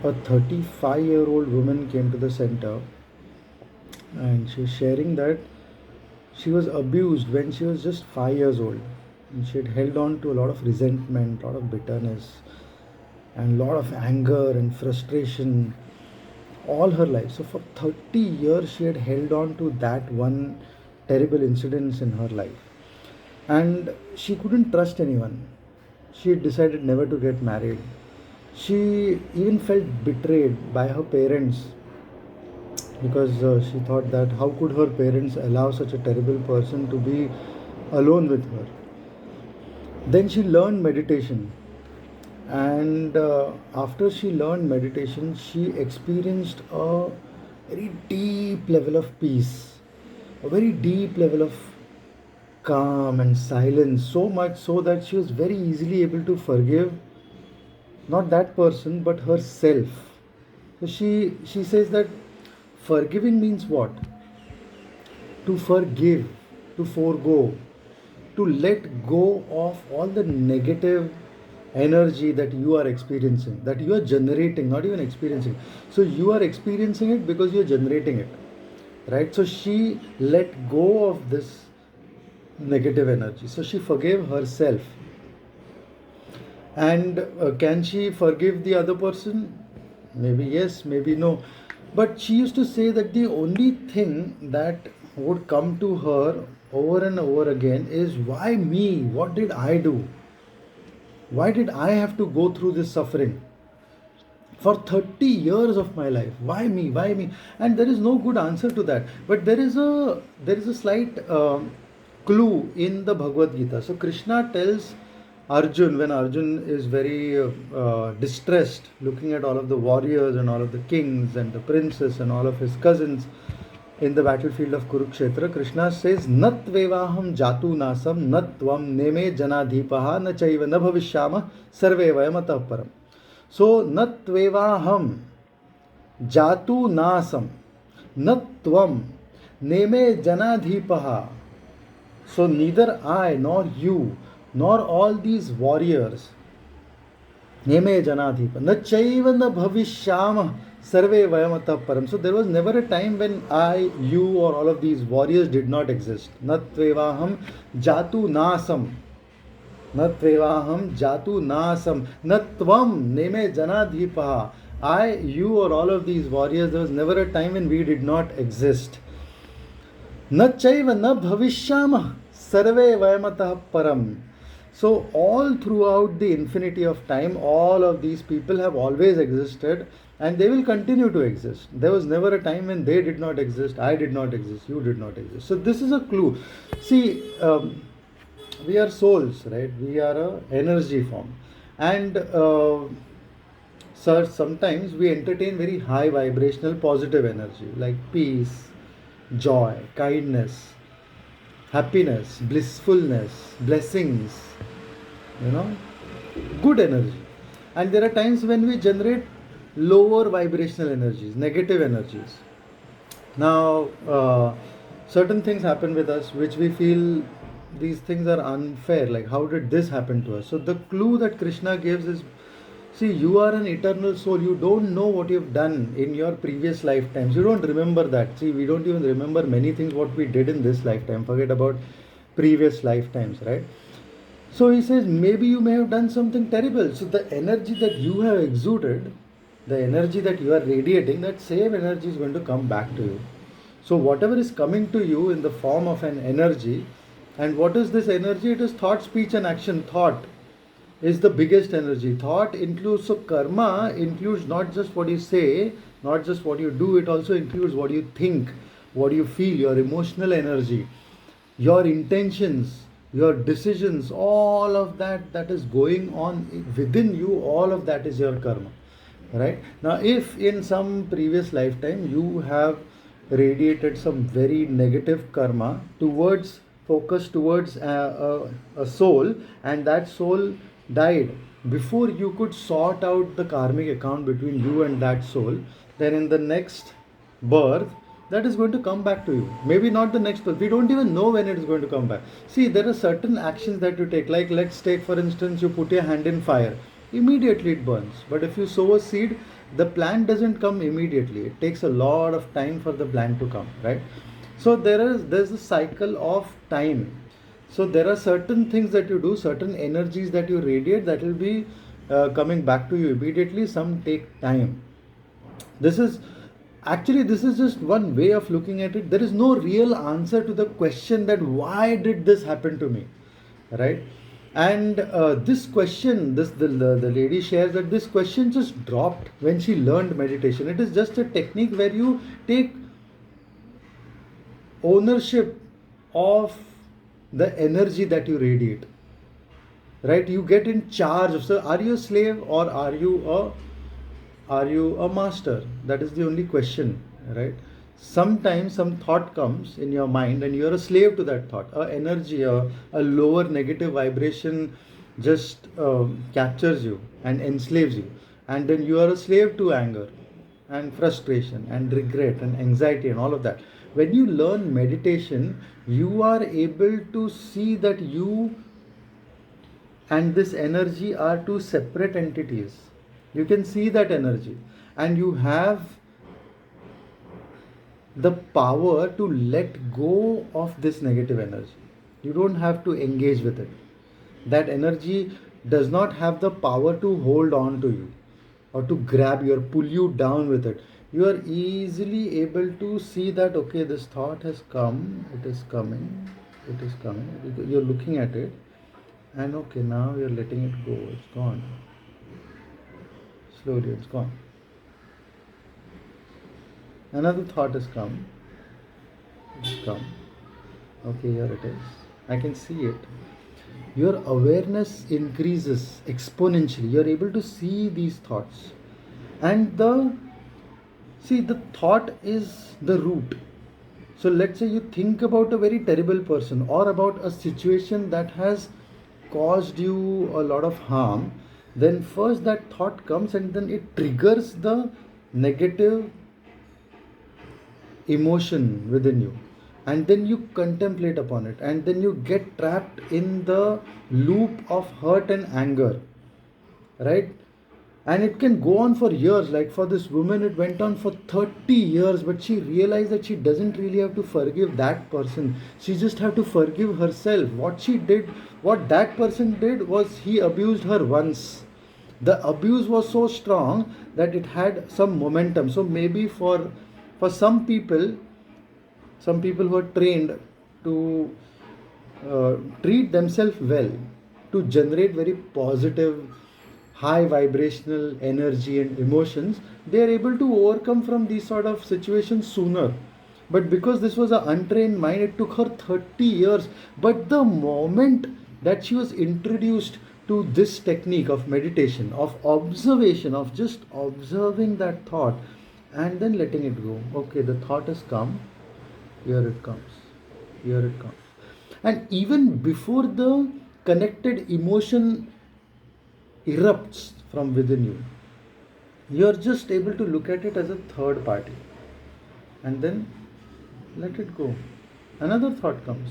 A 35-year-old woman came to the center and she was sharing that she was abused when she was just 5 years old. And she had held on to a lot of resentment, a lot of bitterness, and a lot of anger and frustration all her life. So for 30 years, she had held on to that one terrible incident in her life. And she couldn't trust anyone. She had decided never to get married. She even felt betrayed by her parents because she thought that how could her parents allow such a terrible person to be alone with her. Then she learned meditation, and after she learned meditation, she experienced a very deep level of peace, a very deep level of calm and silence, so much so that she was very easily able to forgive not that person but herself. So she says that forgiving means what? To forgive, to forego, to let go of all the negative energy that you are experiencing, that you are generating, not even experiencing. So you are experiencing it because you are generating it, right? So she let go of this negative energy. So she forgave herself. And can she forgive the other person? Maybe yes, maybe no. But she used to say that the only thing that would come to her over and over again is, why me? What did I do? Why did I have to go through this suffering? For 30 years of my life, why me, why me? And there is no good answer to that, but there is a slight clue in the Bhagavad Gita. So Krishna tells Arjun, when Arjun is very distressed looking at all of the warriors and all of the kings and the princes and all of his cousins in the battlefield of Kurukshetra, Krishna says, Nat vevaham jatu nasam, nat tvam neme janadhipaha, na chaiva na bhavishyama, sarve vayam atah param. So, natvevaham jatu nasam natvam neme janadhipaha. So, neither I nor you nor all these warriors neme janadhipa nachaiva na bhavishyama sarve vayamata param. So, there was never a time when I, you, or all of these warriors did not exist. Natvevaham jatu nasam. Natvevaham jatu nasam. Natvam neme janadhipaha. I, you, or all of these warriors, there was never a time when we did not exist. Nachaiva na bhavishyama sarve vayamatah param. So, all throughout the infinity of time, all of these people have always existed and they will continue to exist. There was never a time when they did not exist, I did not exist, you did not exist. So, this is a clue. See, we are souls, right? We are a energy form, and so sometimes we entertain very high vibrational positive energy like peace, joy, kindness, happiness, blissfulness, blessings, you know, good energy. And there are times when we generate lower vibrational energies, negative energies. Now, certain things happen with us which we feel these things are unfair. Like, how did this happen to us? So, the clue that Krishna gives is, see, you are an eternal soul. You don't know what you've done in your previous lifetimes. You don't remember that. See, we don't even remember many things what we did in this lifetime. Forget about previous lifetimes, right? So he says, maybe you may have done something terrible. So the energy that you have exuded, the energy that you are radiating, that same energy is going to come back to you. So whatever is coming to you in the form of an energy, and what is this energy? It is thought, speech, and action. Thought is the biggest energy. Thought includes, so karma includes not just what you say, not just what you do, it also includes what you think, what you feel, your emotional energy, your intentions, your decisions, all of that that is going on within you, all of that is your karma, right? Now, if in some previous lifetime you have radiated some very negative karma towards, focus towards a soul, and that soul died before you could sort out the karmic account between you and that soul, then in the next birth that is going to come back to you. Maybe not the next birth, we don't even know when it is going to come back. See, there are certain actions that you take, like let's take for instance, you put your hand in fire, immediately it burns. But if you sow a seed, the plant doesn't come immediately. It takes a lot of time for the plant to come, right? So there's a cycle of time. So there are certain things that you do, certain energies that you radiate that will be coming back to you immediately. Some take time. This is actually, this is just one way of looking at it. There is no real answer to the question that why did this happen to me, right? And this question, the lady shares that this question just dropped when she learned meditation. It is just a technique where you take ownership of the energy that you radiate, right? You get in charge of. So are you a slave or are you a master? That is the only question, right? Sometimes some thought comes in your mind and you're a slave to that thought. A energy, a lower negative vibration just captures you and enslaves you. And then you are a slave to anger and frustration and regret and anxiety and all of that. When you learn meditation, you are able to see that you and this energy are two separate entities. You can see that energy, and you have the power to let go of this negative energy. You don't have to engage with it. That energy does not have the power to hold on to you or to grab you or pull you down with it. You are easily able to see that, okay, this thought has come, it is coming, it is coming. You're looking at it, and okay, now you're letting it go, it's gone. Slowly, it's gone. Another thought has come, it's come. Okay, here it is. I can see it. Your awareness increases exponentially. You're able to see these thoughts. And the thought is the root. So let's say you think about a very terrible person or about a situation that has caused you a lot of harm. Then first that thought comes and then it triggers the negative emotion within you, and then you contemplate upon it, and then you get trapped in the loop of hurt and anger, right? And it can go on for years. Like for this woman, it went on for 30 years, but she realized that she doesn't really have to forgive that person. She just have to forgive herself. What she did, what that person did was he abused her once. The abuse was so strong that it had some momentum. So maybe for some people who are trained to treat themselves well, to generate very positive, high vibrational energy and emotions, they are able to overcome from these sort of situations sooner. But because this was an untrained mind, it took her 30 years. But the moment that she was introduced to this technique of meditation, of observation, of just observing that thought and then letting it go. Okay, the thought has come, here it comes, here it comes. And even before the connected emotion erupts from within you, you're just able to look at it as a third party and then let it go. Another thought comes.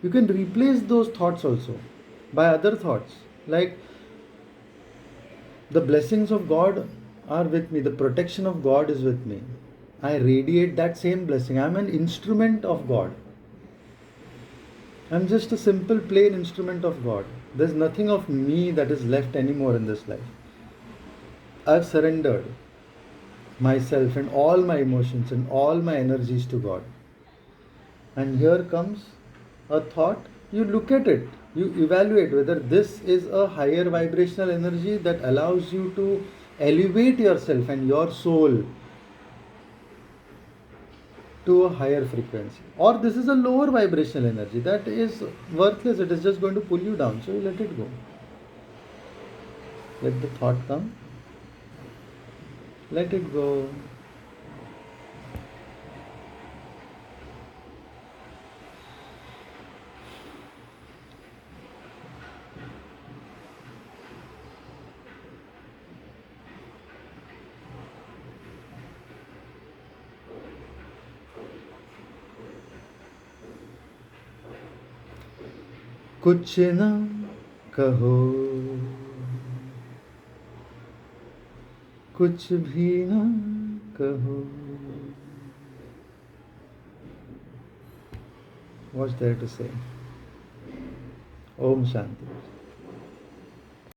You can replace those thoughts also by other thoughts, like the blessings of God are with me, the protection of God is with me. I radiate that same blessing. I'm an instrument of God. I'm just a simple, plain instrument of God. There's nothing of me that is left anymore in this life. I've surrendered myself and all my emotions and all my energies to God. And here comes a thought. You look at it, you evaluate whether this is a higher vibrational energy that allows you to elevate yourself and your soul to a higher frequency, or this is a lower vibrational energy that is worthless, it is just going to pull you down. So you let it go. Let the thought come, let it go. कुछ न कहो, कुछ भी ना कहो. What's there to say? Om Shanti.